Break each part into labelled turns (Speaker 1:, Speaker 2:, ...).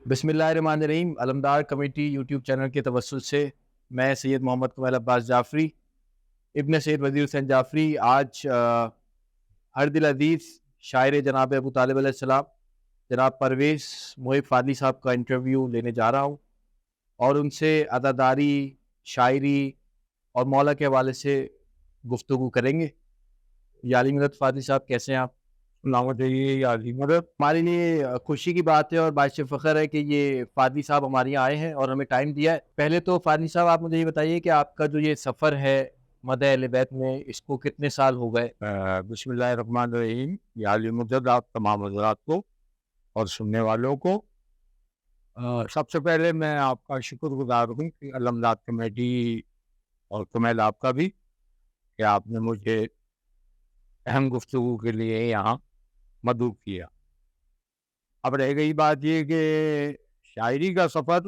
Speaker 1: بسم اللہ الرحمن الرحیم. علمدار کمیٹی یوٹیوب چینل کے توسط سے میں سید محمد کمال عباس جعفری ابن سید وزیر حسین جعفری آج ہر دل عزیز شاعر جناب ابو طالب علیہ السلام جناب پرویز محب فاضلی صاحب کا انٹرویو لینے جا رہا ہوں اور ان سے عزاداری، شاعری اور مولا کے حوالے سے گفتگو کریں گے. یا علی مدد فاضلی صاحب، کیسے ہیں آپ؟
Speaker 2: نامت یہ عالی مدد.
Speaker 1: ہمارے لیے خوشی کی بات ہے اور باعث فخر ہے کہ یہ فاضلی صاحب ہمارے یہاں آئے ہیں اور ہمیں ٹائم دیا ہے. پہلے تو فاضلی صاحب آپ مجھے یہ بتائیے کہ آپ کا جو یہ سفر ہے مدح اہل بیت میں، اس کو کتنے سال ہو گئے؟
Speaker 2: بسم اللہ الرحمن الرحیم. یا علی مدد آپ تمام حضرات کو اور سننے والوں کو سب سے پہلے میں آپ کا شکر گزار ہوں کہ علمدار کمیٹی اور کمیل آپ کا بھی کہ آپ نے مجھے اہم گفتگو کے لیے یہاں مدعو کیا. اب رہ گئی بات یہ کہ شاعری کا سفر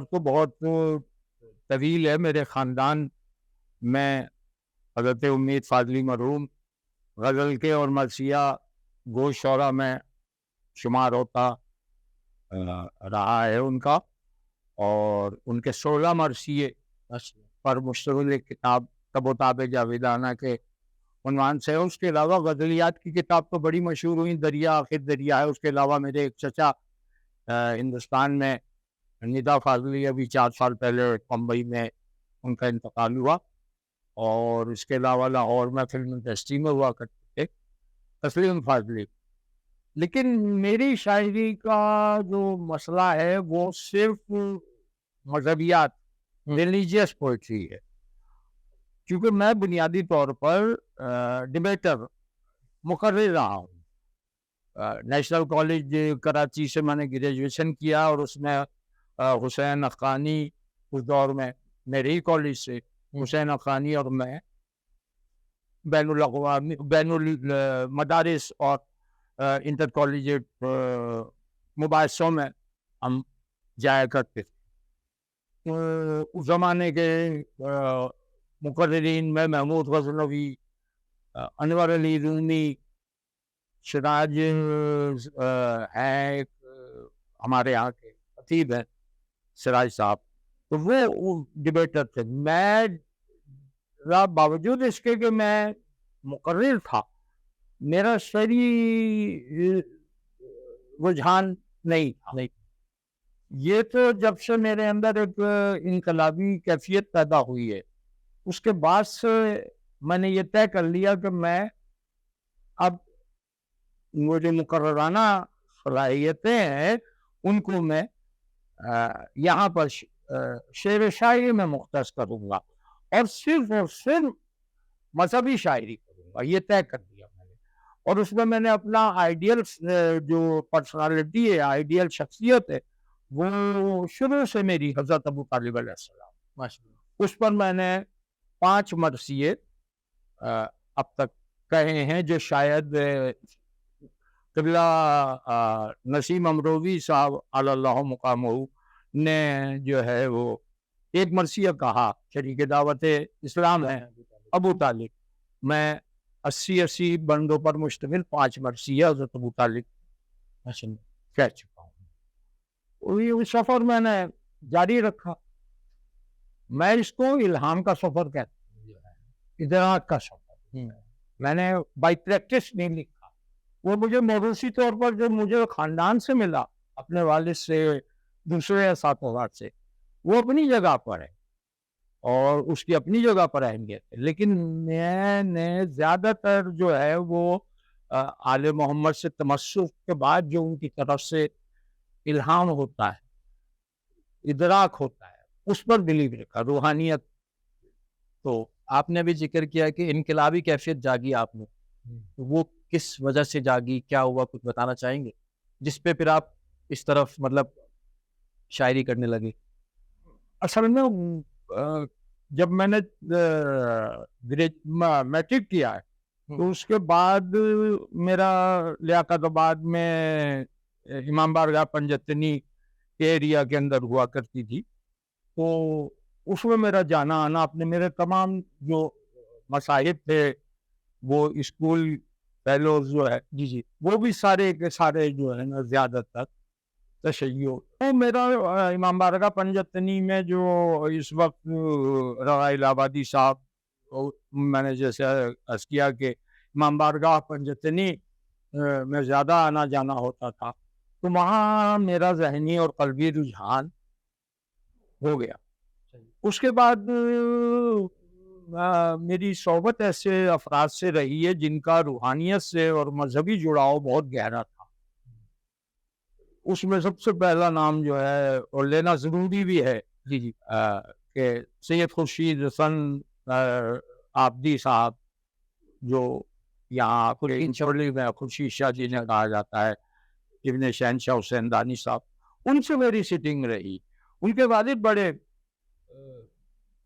Speaker 2: تو بہت طویل ہے. میرے خاندان میں حضرت امید فاضلی مرحوم غزل کے اور مرثیہ گوش شعرا میں شمار ہوتا رہا ہے ان کا، اور ان کے 16 مرثیے پر مشتمل ایک کتاب تب و تاب جاویدانہ کے عنوان سے ہے. اس کے علاوہ غزلیات کی کتاب تو بڑی مشہور ہوئی، دریا آخر دریا ہے. اس کے علاوہ میرے ایک چچا ہندوستان میں ندا فاضلی ابھی 4 سال پہلے ممبئی میں ان کا انتقال ہوا، اور اس کے علاوہ لاہور میں فلم انڈسٹری میں ہوا کرتے تھے تسلیم فاضلی. لیکن میری شاعری کا جو مسئلہ ہے وہ صرف مذہبیات، ریلیجیس پوئٹری ہے، کیونکہ میں بنیادی طور پر ڈبیٹر مقرر رہا ہوں. نیشنل کالج کراچی سے میں نے گریجویشن کیا، اور اس میں حسین افغانی اس دور میں میرے ہی کالج سے حسین افغانی اور میں بین الاقوامی بین المدارس اور انٹر کالجیٹ مباحثوں میں ہم جایا کرتے تھے. اس زمانے کے مقررین میں محمود غزنوی، انور علی رومی، سراج ہیں ہمارے یہاں کے خطیب ہیں سراج صاحب، تو وہ ڈبیٹر تھے. میں باوجود اس کے کہ میں مقرر تھا، میرا شعری رجحان نہیں تھا. یہ تو جب سے میرے اندر ایک انقلابی کیفیت پیدا ہوئی ہے، اس کے بعد سے میں نے یہ طے کر لیا کہ میں اب مجھے مقررانہ صلاحیتیں ہیں ان کو میں یہاں پر شعر شاعری میں مختص کروں گا، اور صرف مذہبی شاعری کروں گا. یہ طے کر دیا میں نے، اور اس میں نے اپنا آئیڈیل جو پرسنالٹی ہے، آئیڈیل شخصیت ہے، وہ شروع سے میری حضرت ابو طالب علیہ السلام، اس پر میں نے 5 مرثیے اب تک کہے ہیں، جو شاید قبلہ نسیم امروی صاحب علی اللہ مقامہ نے جو ہے وہ ایک مرثیہ کہا، شریک دعوت اسلام ہے ابو طالب. میں 80 بندوں پر مشتمل 5 مرثیہ حضرت ابو طالب کہہ چکا ہوں. وہ سفر میں نے جاری رکھا. میں اس کو الہام کا سفر کہتا ہوں، ادراک کا سفر. میں نے بائی پریکٹس نہیں لکھا. وہ مجھے موروثی طور پر جو مجھے خاندان سے ملا، اپنے والد سے، دوسرے اساتذہ سے، وہ اپنی جگہ پر ہے اور اس کی اپنی جگہ پر اہمیت ہے. لیکن میں نے زیادہ تر جو ہے وہ آل محمد سے تمسک کے بعد جو ان کی طرف سے الہام ہوتا ہے، ادراک ہوتا ہے، اس پر بلیو رکھا. روحانیت.
Speaker 1: تو آپ نے بھی ذکر کیا کہ انقلابی کیفیت جاگی آپ میں، وہ کس وجہ سے جاگی، کیا ہوا، کچھ بتانا چاہیں گے جس پہ پھر آپ اس طرف مطلب شاعری کرنے لگے؟
Speaker 2: اصل میں جب میں نے میٹرک کیا ہے تو اس کے بعد میرا لیاقت آباد میں امام بارگاہ پنجتنی کے ایریا کے اندر ہوا کرتی تھی، تو اس میں میرا جانا آنا، اپنے میرے تمام جو مصاحب تھے وہ اسکول پہلوز جو ہے
Speaker 1: جی جی
Speaker 2: وہ بھی سارے کے سارے جو ہے نا زیادہ تر تشیع. تو میرا امام بارگاہ پنجتنی میں جو اس وقت رغائل آبادی صاحب میں نے جیسے عرض کیا کہ امام بارگاہ پنجتنی میں زیادہ آنا جانا ہوتا تھا, تو وہاں میرا ذہنی اور قلبی رجحان ہو گیا. اس کے بعد میری صحبت ایسے افراد سے رہی ہے جن کا روحانیت سے اور مذہبی جڑاؤ بہت گہرا تھا. اس میں سب سے پہلا نام جو ہے اور لینا ضروری بھی ہے
Speaker 1: جی جی
Speaker 2: کہ سید خورشید حسن آبدی صاحب, جو یہاں میں خورشید شاہ جی نے کہا جاتا ہے, ابن شہنشاہ حسین دانی صاحب, ان سے میری سٹنگ رہی. ان کے والد بڑے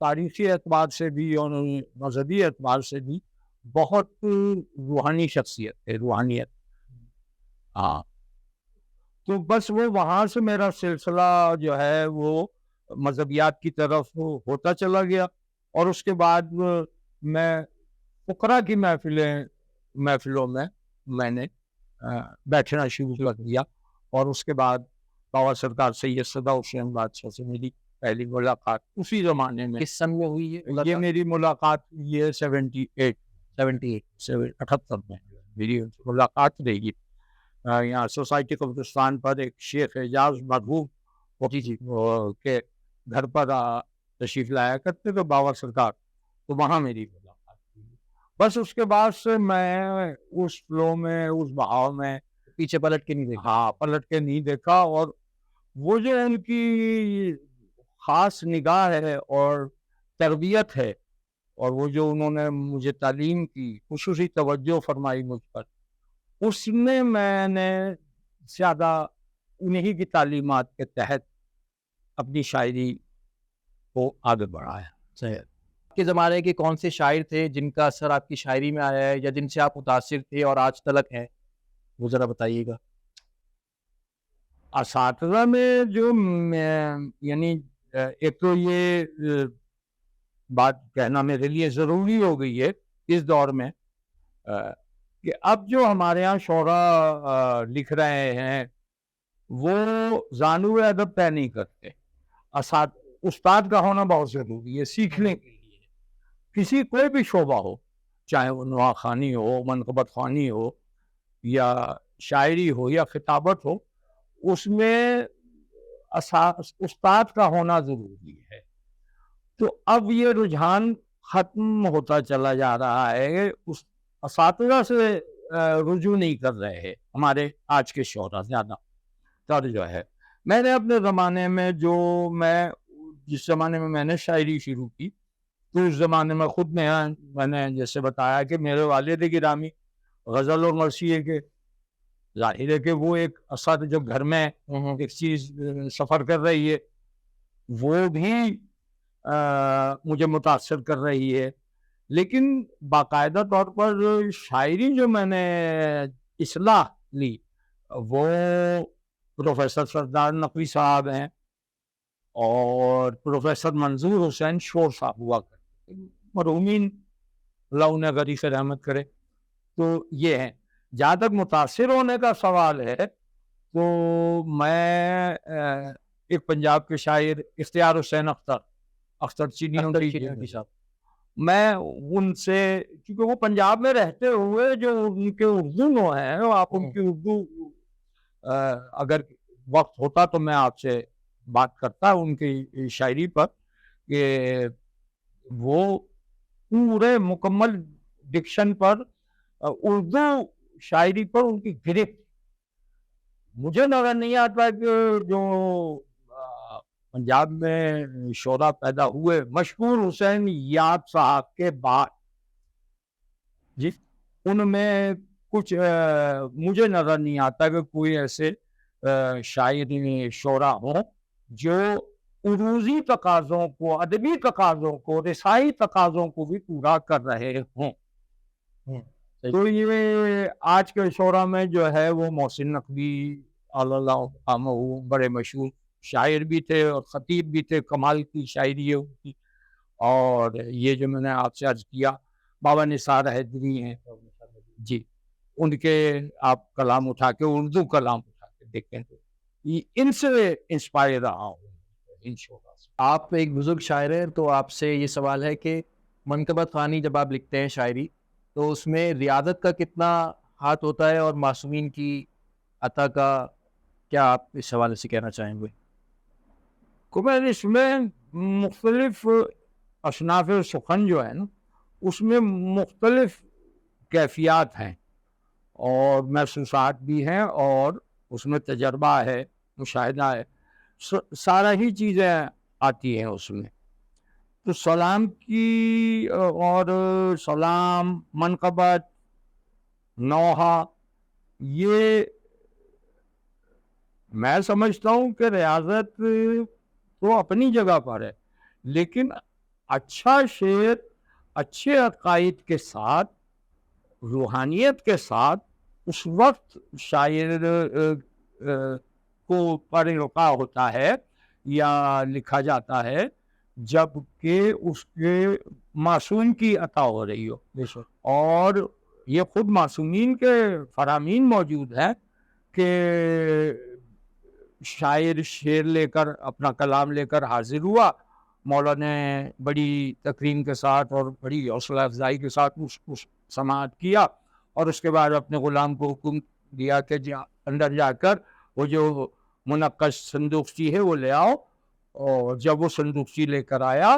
Speaker 2: تاریخی اعتبار سے بھی اور مذہبی اعتبار سے بھی بہت روحانی شخصیت ہے, روحانیت. ہاں, تو بس وہ وہاں سے میرا سلسلہ جو ہے وہ مذہبیات کی طرف ہوتا چلا گیا. اور اس کے بعد میں فقراء کی محفلوں میں نے بیٹھنا شروع کر دیا. اور اس کے بعد بابا سرکار سید صدا حسین بادشاہ سے میری پہلی ملاقات اسی زمانے میں.
Speaker 1: کس سن میں ہوئی ہے
Speaker 2: یہ میری ملاقات یہ 78 78 میں میری ملاقات رہی. یہاں سوسائٹی قبرستان پر ایک شیخ اعجاز مرحوم
Speaker 1: جی جی
Speaker 2: کے گھر پر تشریف لایا کرتے تھے بابا سرکار, تو وہاں میری ملاقات ہوئی. بس اس کے بعد سے میں اس فلو میں, اس بہاؤ میں
Speaker 1: پیچھے پلٹ کے نہیں دیکھا.
Speaker 2: ہاں پلٹ کے نہیں دیکھا. اور وہ جو ان کی خاص نگاہ ہے اور تربیت ہے, اور وہ جو انہوں نے مجھے تعلیم کی, خصوصی توجہ فرمائی مجھ پر, اس میں نے زیادہ انہی کی تعلیمات کے تحت اپنی شاعری کو آگے بڑھایا.
Speaker 1: صحیح. آپ کے زمانے کے کون سے شاعر تھے جن کا اثر آپ کی شاعری میں آیا ہے یا جن سے آپ متاثر تھے اور آج تلک ہیں, وہ ذرا بتائیے گا.
Speaker 2: اساتذہ میں جو یعنی ایک تو یہ بات کہنا میرے لیے ضروری ہو گئی ہے اس دور میں کہ اب جو ہمارے ہاں شعراء لکھ رہے ہیں وہ زانو ادب طے نہیں کرتے. استاد کا ہونا بہت ضروری ہے سیکھنے کے لیے. کسی کوئی بھی شعبہ ہو, چاہے وہ نوا خوانی ہو, منقبت خوانی ہو, یا شاعری ہو, یا خطابت ہو, اس میں استاد کا ہونا ضروری ہے. تو اب یہ رجحان ختم ہوتا چلا جا رہا ہے. اس اساتذہ سے رجوع نہیں کر رہے ہیں ہمارے آج کے شعراء زیادہ تر جو ہے. میں نے اپنے زمانے میں جس زمانے میں نے شاعری شروع کی, تو اس زمانے میں خود میں نے جیسے بتایا کہ میرے والد گرامی غزل اور مرثیے کے, ظاہر ہے کہ وہ ایک اثر جو گھر میں ایک چیز سفر کر رہی ہے وہ بھی مجھے متاثر کر رہی ہے. لیکن باقاعدہ طور پر شاعری جو میں نے اصلاح لی وہ پروفیسر سردار نقوی صاحب ہیں اور پروفیسر منظور حسین شور صاحب ہوا کرتے, مرحومین اللہ انہیں غریق رحمت کرے. تو یہ ہیں. جہاں تک متاثر ہونے کا سوال ہے تو میں ایک پنجاب کے شاعر اختیار حسین اختر چینی صاحب, میں ان سے, کیونکہ وہ پنجاب میں رہتے ہوئے جو ان کے اردو نو ہیں, آپ ان کی اردو اگر وقت ہوتا تو میں آپ سے بات کرتا ان کی شاعری پر, کہ وہ پورے مکمل ڈکشن پر اردو شاعری پر ان کی گرفت. مجھے نظر نہیں آتا کہ جو پنجاب میں شعراء پیدا ہوئے مشہور حسین یاد صاحب کے بعد, جی ان میں کچھ مجھے نظر نہیں آتا کہ کوئی ایسے شاعر شعراء ہوں جو عروضی تقاضوں کو, ادبی تقاضوں کو, رسائی تقاضوں کو بھی پورا کر رہے ہوں. تو یہ آج کے شعراء میں جو ہے وہ محسن نقوی اللہ عنہ بڑے مشہور شاعر بھی تھے اور خطیب بھی تھے, کمال کی شاعری ہے ان کی. اور یہ جو میں نے آپ سے عرض کیا بابا نثار حیدری ہیں, جی ان کے آپ کلام اٹھا کے اردو کلام اٹھا کے دیکھیں تو ان سے انسپائر رہا ہوں انشاءاللہ۔
Speaker 1: آپ ایک بزرگ شاعر ہیں، تو آپ سے یہ سوال ہے کہ منقبت خوانی جب آپ لکھتے ہیں شاعری، تو اس میں ریاضت کا کتنا ہاتھ ہوتا ہے اور معصومین کی عطا کا کیا آپ اس حوالے سے کہنا چاہیں گے؟
Speaker 2: کمر اس میں مختلف اصناف سخن جو ہے نا اس میں مختلف کیفیات ہیں اور محسوسات بھی ہیں اور اس میں تجربہ ہے، مشاہدہ ہے، سارا ہی چیزیں آتی ہیں اس میں۔ تو سلام کی اور سلام، منقبت، نوحہ، یہ میں سمجھتا ہوں کہ ریاضت تو اپنی جگہ پر ہے، لیکن اچھا شعر اچھے عقائد کے ساتھ، روحانیت کے ساتھ اس وقت شاعر کو پر رکا ہوتا ہے یا لکھا جاتا ہے جب کہ اس کے معصوم کی عطا ہو رہی ہو، اور یہ خود معصومین کے فرامین موجود ہے کہ شاعر شعر لے کر، اپنا کلام لے کر حاضر ہوا، مولا نے بڑی تکریم کے ساتھ اور بڑی حوصلہ افزائی کے ساتھ اس سماعت کیا، اور اس کے بعد اپنے غلام کو حکم دیا کہ اندر جا کر وہ جو منقش صندوقچی ہے وہ لے آؤ، اور جب وہ صندوقچی لے کر آیا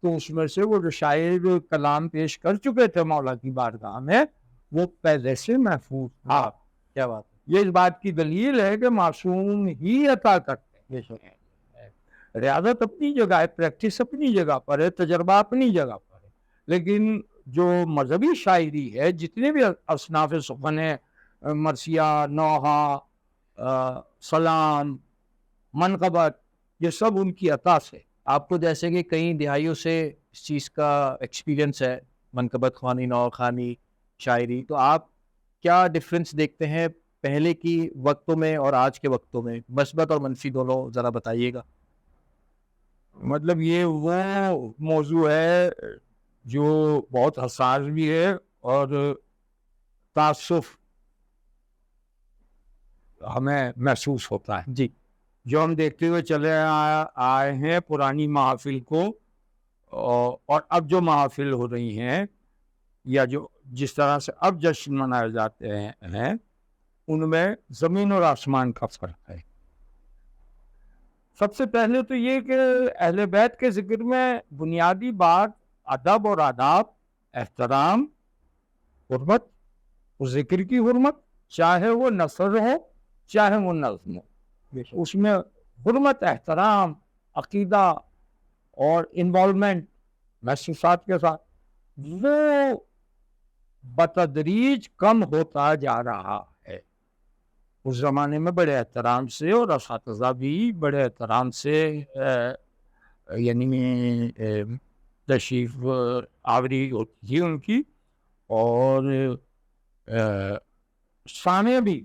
Speaker 2: تو اس میں سے وہ جو شاعر کلام پیش کر چکے تھے مولا کی بارگاہ میں وہ پہلے سے محفوظ تھا۔
Speaker 1: کیا بات
Speaker 2: یہ اس بات کی دلیل ہے کہ معصوم ہی عطا کرتے ہیں۔ ریاضت اپنی جگہ ہے، پریکٹس اپنی جگہ پر ہے، تجربہ اپنی جگہ پر ہے، لیکن جو مذہبی شاعری ہے، جتنے بھی اصناف سخن ہیں، مرثیہ، نوحہ، سلام، منقبت، یہ سب ان کی عطا سے۔
Speaker 1: آپ کو جیسے کہ کئی دہائیوں سے اس چیز کا ایکسپیرینس ہے، منقبت خوانی، نوحہ خوانی، شاعری، تو آپ کیا ڈفرینس دیکھتے ہیں پہلے کی وقتوں میں اور آج کے وقتوں میں، مثبت اور منفی دونوں، ذرا بتائیے گا۔
Speaker 2: مطلب یہ وہ موضوع ہے جو بہت حساس بھی ہے اور تعصف ہمیں محسوس ہوتا ہے،
Speaker 1: جی،
Speaker 2: جو ہم دیکھتے ہوئے چلے آئے ہیں پرانی محافل کو، اور اب جو محافل ہو رہی ہیں یا جو جس طرح سے اب جشن منائے جاتے ہیں ان میں زمین اور آسمان کا فرق ہے۔ سب سے پہلے تو یہ کہ اہل بیت کے ذکر میں بنیادی بات ادب اور آداب، احترام، حرمت، اس ذکر کی حرمت، چاہے وہ نثر ہو چاہے وہ نظم ہو، اس میں حرمت، احترام، عقیدہ اور انوالومنٹ محسوسات کے ساتھ وہ بتدریج کم ہوتا جا رہا ہے۔ اس زمانے میں بڑے احترام سے، اور اساتذہ بھی بڑے احترام سے یعنی تشریف آوری ہوتی تھی ان کی، اور سامع بھی،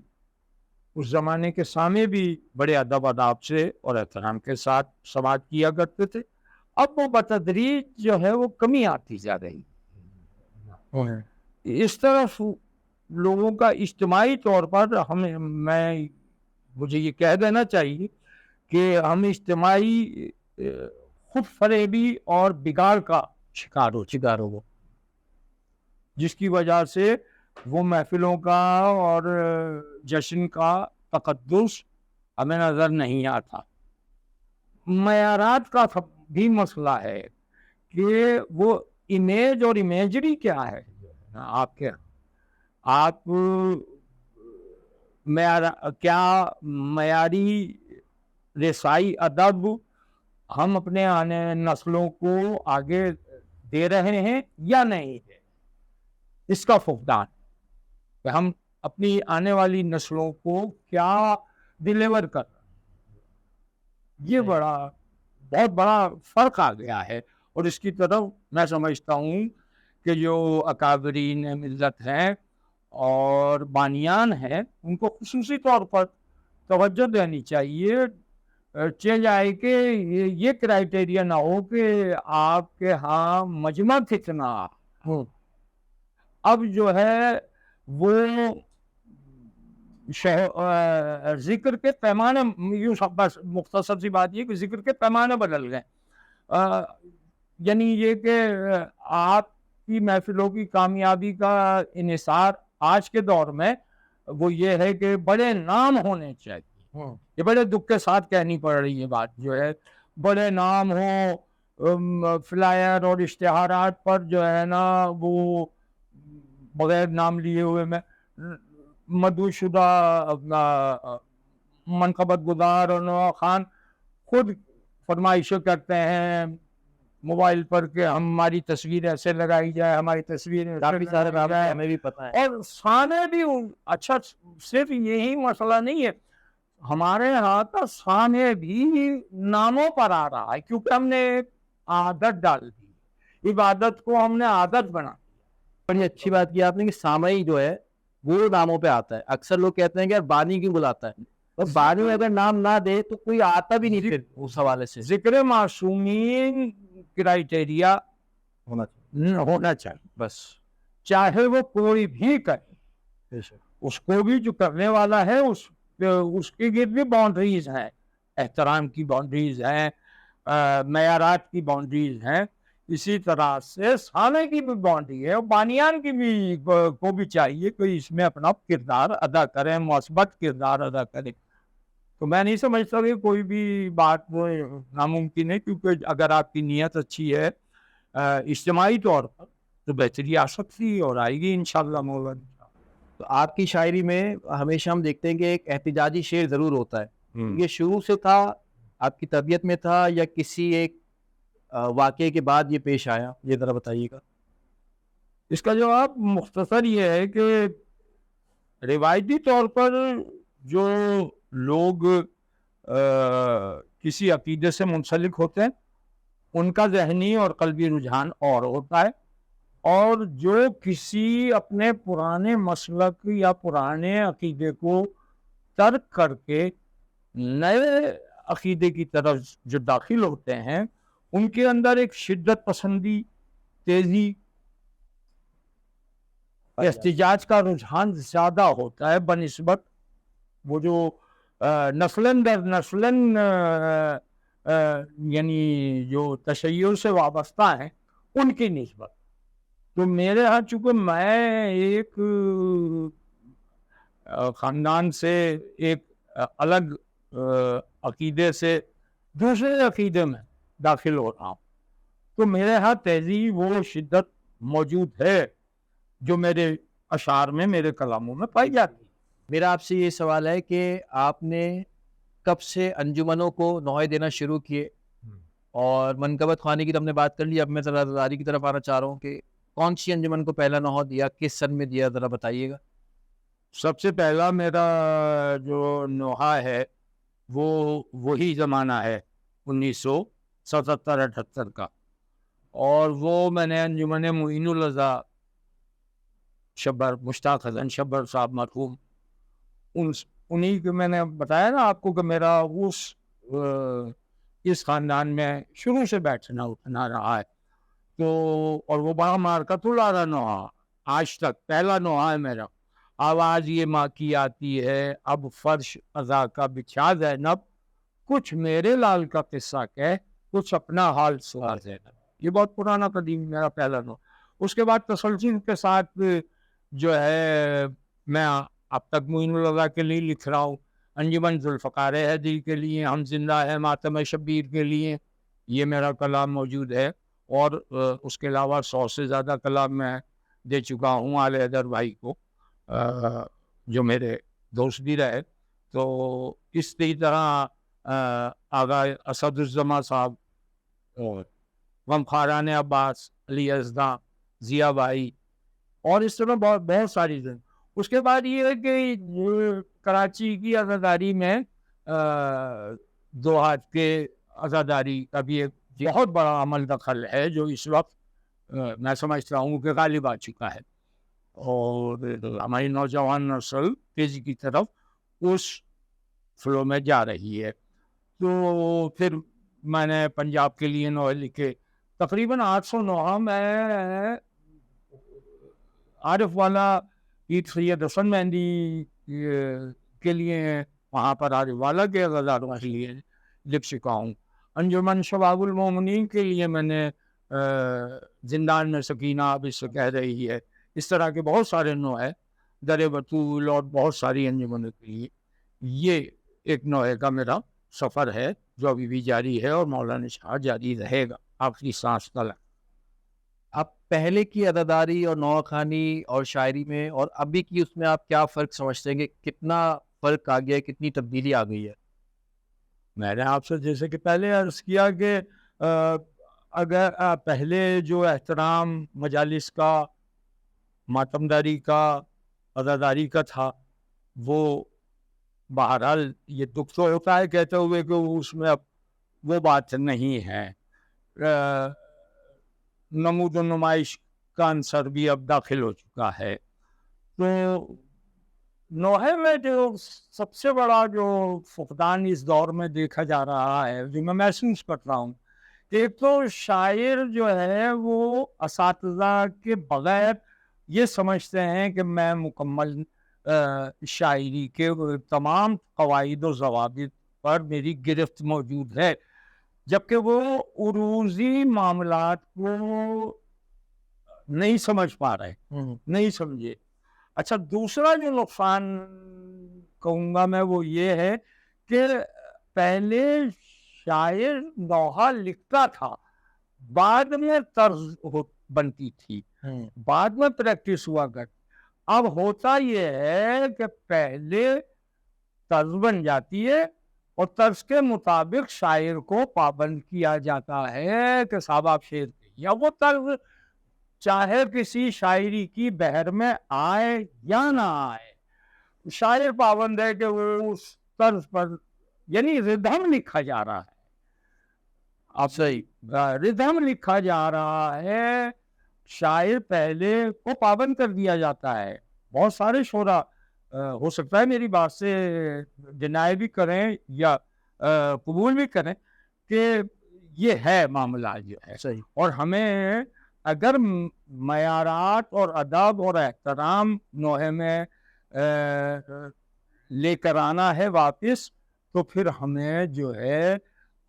Speaker 2: اس زمانے کے سامع بھی بڑے ادب آداب سے اور احترام کے ساتھ سماعت کیا کرتے تھے۔ اب وہ بتدریج جو ہے وہ کمی آتی جا رہی ہے۔ اس طرف لوگوں کا اجتماعی طور پر مجھے یہ کہہ دینا چاہیے کہ ہم اجتماعی خود فریبی اور بگاڑ کا شکار ہو وہ، جس کی وجہ سے وہ محفلوں کا اور جشن کا تقدس ہمیں نظر نہیں آتا۔ معیارات کا بھی مسئلہ ہے کہ وہ امیج اور امیجری کیا ہے آپ کے، آپ کیا معیاری رسائی ادب ہم اپنے آنے نسلوں کو آگے دے رہے ہیں یا نہیں ہے، اس کا فقدان کہ ہم اپنی آنے والی نسلوں کو کیا ڈیلیور کر رہے ہیں۔ یہ بہت بڑا فرق آ گیا ہے، اور اس کی طرف میں سمجھتا ہوں کہ جو اکابرین ملت ہیں اور بانیان ہیں ان کو خصوصی طور پر توجہ دینی چاہیے، چینج آئے کہ یہ کرائیٹیریا نہ ہو کہ آپ کے ہاں مجمع کتنا، اب جو ہے وہ ذکر کے پیمانے یوں بس مختصر سی بات یہ کہ ذکر کے پیمانے بدل گئے. یعنی یہ کہ آپ کی محفلوں کی کامیابی کا انحصار آج کے دور میں وہ یہ ہے کہ بڑے نام ہونے چاہیے. یہ بڑے دکھ کے ساتھ کہنی پڑ رہی ہے بات جو ہے, بڑے نام ہوں, فلائر اور اشتہارات پر جو ہے نا وہ بغیر نام لیے ہوئے میں مدعو شدہ منقبت گزار اور نواز خان خود فرمائشیں کرتے ہیں موبائل پر کہ ہماری تصویر ایسے لگائی جائے, ہماری تصویر
Speaker 1: کافی سارے نام ہیں, ہمیں بھی پتہ ہے.
Speaker 2: اور سانے بھی اچھا صرف یہی مسئلہ نہیں ہے, ہمارے یہاں کا سانے بھی ناموں پر آ رہا ہے کیونکہ ہم نے ایک عادت ڈال دی, عبادت کو ہم نے عادت بنا.
Speaker 1: بڑی اچھی بات کی آپ نے کہ سامعی جو ہے وہ ناموں پہ آتا ہے. اکثر لوگ کہتے ہیں کہ یار بانی کیوں بلاتا ہے, اور بانی میں اگر نام نہ دے تو کوئی آتا بھی نہیں پھر اس حوالے سے.
Speaker 2: ذکر معصومین کرائٹیریا ہونا چاہیے
Speaker 1: بس,
Speaker 2: چاہے وہ کوئی بھی کرے, اس کو بھی جو کرنے والا ہے اس کے گرد بھی باؤنڈریز ہیں, احترام کی باؤنڈریز ہیں, معیارات کی باؤنڈریز ہیں. اسی طرح سے سانے کی بھی باؤنڈری ہے, اور بانیان کی بھی کو بھی چاہیے کہ اس میں اپنا کردار ادا کریں, مثبت کردار ادا کریں. تو میں نہیں سمجھتا کہ کوئی بھی بات وہ ناممکن ہے, کیونکہ اگر آپ کی نیت اچھی ہے اجتماعی طور پر تو بہتری آ سکتی ہے اور آئے گی انشاءاللہ مولانا.
Speaker 1: تو آپ کی شاعری میں ہمیشہ ہم دیکھتے ہیں کہ ایک احتجاجی شعر ضرور ہوتا ہے. یہ شروع سے تھا, آپ کی طبیعت میں تھا, یا کسی ایک واقعے کے بعد یہ پیش آیا؟ یہ ذرا بتائیے گا.
Speaker 2: اس کا جواب مختصر یہ ہے کہ روایتی طور پر جو لوگ کسی عقیدے سے منسلک ہوتے ہیں ان کا ذہنی اور قلبی رجحان اور ہوتا ہے, اور جو کسی اپنے پرانے مسلک یا پرانے عقیدے کو ترک کر کے نئے عقیدے کی طرف جو داخل ہوتے ہیں ان کے اندر ایک شدت پسندی, تیزی, احتجاج کا رجحان زیادہ ہوتا ہے بنسبت وہ جو نسلن در نسلن یعنی جو تشیع سے وابستہ ہیں ان کی نسبت. تو میرے ہاں چونکہ میں ایک خاندان سے ایک الگ عقیدے سے دوسرے عقیدے میں داخل ہو رہا ہوں, تو میرے ہاں تہذیب و شدت موجود ہے جو میرے اشعار میں, میرے کلاموں میں پائی جاتی ہے.
Speaker 1: میرا آپ سے یہ سوال ہے کہ آپ نے کب سے انجمنوں کو نوحے دینا شروع کیے؟ اور منقبت خوانی کی تو ہم نے بات کر لی, اب میں ذرا رضاداری کی طرف آنا چاہ رہا ہوں کہ کون سی انجمن کو پہلا نوحہ دیا, کس سن میں دیا, ذرا بتائیے گا.
Speaker 2: سب سے پہلا میرا جو نوحہ ہے وہ وہی زمانہ ہے 1977-78 کا, اور وہ میں نے انجمن معین الرضا شبر, مشتاق حسن شبر صاحب مرحوم, انہی کے میں نے بتایا نا آپ کو کہ میرا اس خاندان میں شروع سے بیٹھنا اٹھنا رہا ہے. تو اور وہ بڑا مارکت الارا نوحہ آج تک پہلا نوحہ ہے میرا. آواز یہ ماں کی آتی ہے, اب فرش ازا کا بچھا زینب, کچھ میرے لال کا قصہ کہہ, کچھ اپنا حال سنا زینب. یہ بہت پرانا قدیم میرا پہلا نوحہ. اس کے بعد تسلسل کے ساتھ جو ہے میں اب تک معین الرضا کے لیے لکھ رہا ہوں, انجمن ذوالفقار حیدری کے لیے, ہم زندہ ہے ماتم شبیر کے لیے یہ میرا کلام موجود ہے, اور اس کے علاوہ 100 سے زیادہ کلام میں دے چکا ہوں آل حیدر بھائی کو جو میرے دوست بھی رہے. تو اسی طرح آغا اسد الزما صاحب, غمخواران عباس, علی ازداں, ضیا بھائی, اور اس طرح بہت ساری چیزیں. اس کے بعد یہ ہے کہ کراچی کی عزاداری میں 2 ہاتھ کے عزاداری کا بھی ایک بہت بڑا عمل دخل ہے جو اس وقت میں سمجھتا ہوں کہ غالب آ چکا ہے, اور ہماری نوجوان نسل تیزی کی طرف اس فلو میں جا رہی ہے. تو پھر میں نے پنجاب کے لیے نوحے لکھے, تقریباً 800 نوحہ میں عارف والا عید سید حسن مہندی کے لیے وہاں پر آج والا کے غزالوں کے لیے لکھ چکا ہوں. انجمن شباب المومنین کے لیے میں نے زندان میں سکینہ اب اس سے کہہ رہی ہے. اس طرح کے بہت سارے نوع ہے، در بطول اور بہت ساری انجمنوں کے لیے. یہ ایک نوع کا میرا سفر ہے جو ابھی بھی جاری ہے اور مولانا شاہ جاری رہے گا آخری سانس تک.
Speaker 1: آپ پہلے کی اداداری اور نوخانی اور شاعری میں اور ابھی کی اس میں آپ کیا فرق سمجھتے ہیں کہ کتنا فرق آ گیا ہے، کتنی تبدیلی آ گئی ہے؟
Speaker 2: میں نے آپ سے جیسے کہ پہلے عرض کیا کہ اگر پہلے جو احترام مجالس کا، ماتمداری کا، عزاداری کا تھا، وہ بہرحال یہ دکھ تو ہوتا ہے کہتے ہوئے کہ اس میں اب وہ بات نہیں ہے. نمود و نمائش کا عنصر بھی اب داخل ہو چکا ہے. تو نوحے میں جو سب سے بڑا جو فقدان اس دور میں دیکھا جا رہا ہے، جو میں محسوس کر رہا ہوں، ایک تو شاعر جو ہے وہ اساتذہ کے بغیر یہ سمجھتے ہیں کہ میں مکمل شاعری کے تمام قواعد و ضوابط پر میری گرفت موجود ہے، جبکہ وہ عروضی معاملات کو نہیں سمجھ پا رہے، نہیں سمجھے. اچھا، دوسرا جو نقصان کہوں گا میں وہ یہ ہے کہ پہلے شاعر نوحہ لکھتا تھا، بعد میں طرز بنتی تھی، بعد میں پریکٹس ہوا کرتی. اب ہوتا یہ ہے کہ پہلے طرز بن جاتی ہے اور طرز کے مطابق شاعر کو پابند کیا جاتا ہے کہ صاحب آپ شعر کہیے. اب وہ طرز چاہے کسی شاعری کی بحر میں آئے یا نہ آئے، شاعر پابند ہے کہ وہ اس طرز پر، یعنی ردھم لکھا جا رہا ہے.
Speaker 1: آپ صحیح،
Speaker 2: ردھم لکھا جا رہا ہے، شاعر پہلے کو پابند کر دیا جاتا ہے. بہت سارے شعراء ہو سکتا ہے میری بات سے ڈینائی بھی کریں یا قبول بھی کریں کہ یہ ہے معاملہ جو ہے.
Speaker 1: صحیح.
Speaker 2: اور ہمیں اگر معیارات اور ادب اور احترام نوحے میں لے کر آنا ہے واپس، تو پھر ہمیں جو ہے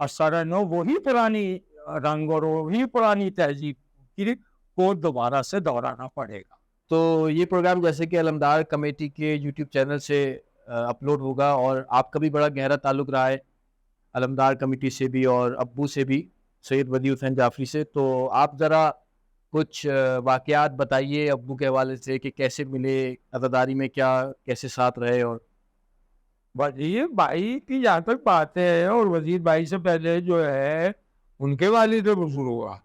Speaker 2: اثر نو وہی پرانی رنگ اور وہی پرانی تہذیب کی کو دوبارہ سے دہرانا پڑے گا.
Speaker 1: تو یہ پروگرام جیسے کہ علمدار کمیٹی کے یوٹیوب چینل سے اپلوڈ ہوگا، اور آپ کا بھی بڑا گہرا تعلق رہا ہے علمدار کمیٹی سے بھی اور ابو سے بھی، سید ودیع حسین جعفری سے. تو آپ ذرا کچھ واقعات بتائیے ابو کے حوالے سے کہ کیسے ملے، عزاداری میں کیا کیسے ساتھ رہے. اور
Speaker 2: وزیر بھائی کی جہاں تک بات ہے، اور وزیر بھائی سے پہلے جو ہے ان کے والد شروع ہوا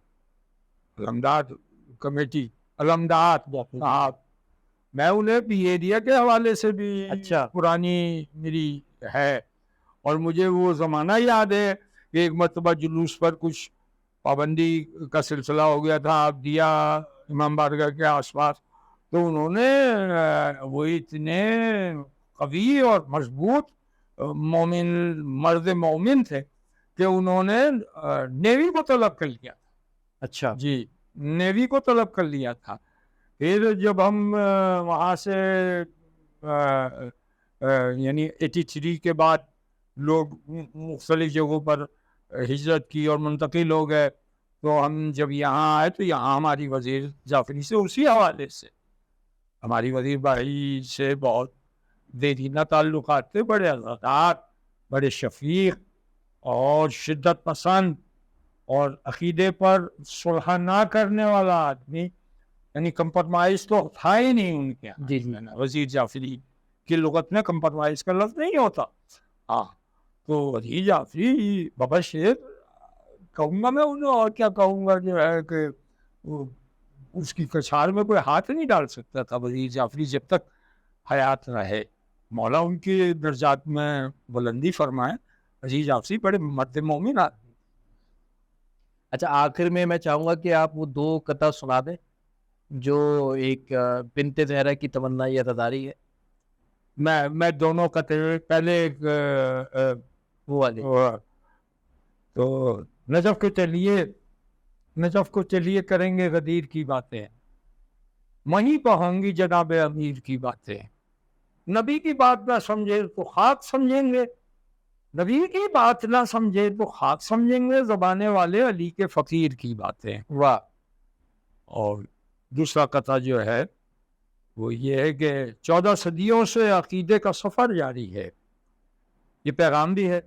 Speaker 2: علمدار کمیٹی، علمدار صاحب. میں انہیں پی ایریا کے حوالے سے بھی
Speaker 1: اچھا،
Speaker 2: پرانی میری ہے، اور مجھے وہ زمانہ یاد ہے کہ ایک مرتبہ جلوس پر کچھ پابندی کا سلسلہ ہو گیا تھا آپ دیا امام بارگاہ کے آس پاس، تو انہوں نے وہ اتنے قوی اور مضبوط مومن، مرد مومن تھے کہ انہوں نے نیوی کو طلب کر لیا.
Speaker 1: اچھا
Speaker 2: جی، نیوی کو طلب کر لیا تھا. پھر جب ہم وہاں سے یعنی 83 کے بعد لوگ مختلف جگہوں پر ہجرت کی اور منتقل ہو گئے، تو ہم جب یہاں آئے تو یہاں ہماری وزیر جعفری سے اسی حوالے سے ہماری وزیر بھائی سے بہت دیرینہ تعلقات تھے. بڑے عزادار، بڑے شفیق اور شدت پسند اور عقیدے پر صلح نہ کرنے والا آدمی، یعنی کمپرمائز تو تھا ہی نہیں ان کے.
Speaker 1: جی
Speaker 2: وزیر جعفری کی لغت میں کمپرمائز کا لفظ نہیں ہوتا. ہاں، تو وزیر جعفری بابا شیر کہوں گا میں انہیں، اور کیا کہوں گا، جو ہے کہ اس کی کچھار میں کوئی ہاتھ نہیں ڈال سکتا تھا وزیر جعفری جب تک حیات رہے. مولا ان کے درجات میں بلندی فرمائے. وزیر جعفری بڑے مرد مومن آدمی.
Speaker 1: اچھا، آخر میں چاہوں گا کہ آپ وہ 2 قطع سنا دیں جو ایک بنت زہرا کی تمنا یا عزاداری ہے.
Speaker 2: میں دونوں قطعے پہلے ایک
Speaker 1: وہ والے.
Speaker 2: تو نجف کو چلیے کریں گے غدیر کی باتیں. وہیں پہ ہوں گی جناب امیر کی باتیں. نبی کی بات نہ سمجھے تو خاک سمجھیں گے, نبی کی بات نہ سمجھے تو خاک سمجھیں گے. زبانے والے علی کے فقیر کی باتیں.
Speaker 1: واہ.
Speaker 2: اور دوسرا قطعہ جو ہے وہ یہ ہے کہ 14 صدیوں سے عقیدے کا سفر جاری ہے. یہ پیغام بھی ہے.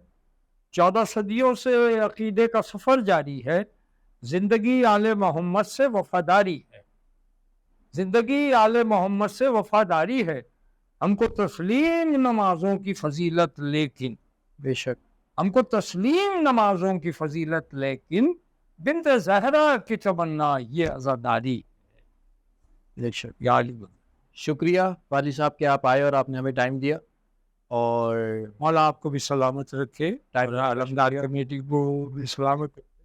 Speaker 2: 14 صدیوں سے عقیدے کا سفر جاری ہے. زندگی آل محمد سے وفاداری ہے. زندگی آل محمد سے وفاداری ہے. ہم کو تسلیم نمازوں کی فضیلت لیکن,
Speaker 1: بے شک,
Speaker 2: ہم کو تسلیم نمازوں کی فضیلت لیکن بنت زہرا کی تمنا یہ عزاداری.
Speaker 1: بے شک.
Speaker 2: یا علی
Speaker 1: شکریہ والی صاحب کہ آپ آئے اور آپ نے ہمیں ٹائم دیا. اور
Speaker 2: مولا آپ کو بھی سلامت رکھے,
Speaker 1: ٹائم
Speaker 2: علمدار کمیٹی کو بھی سلامت رکھے.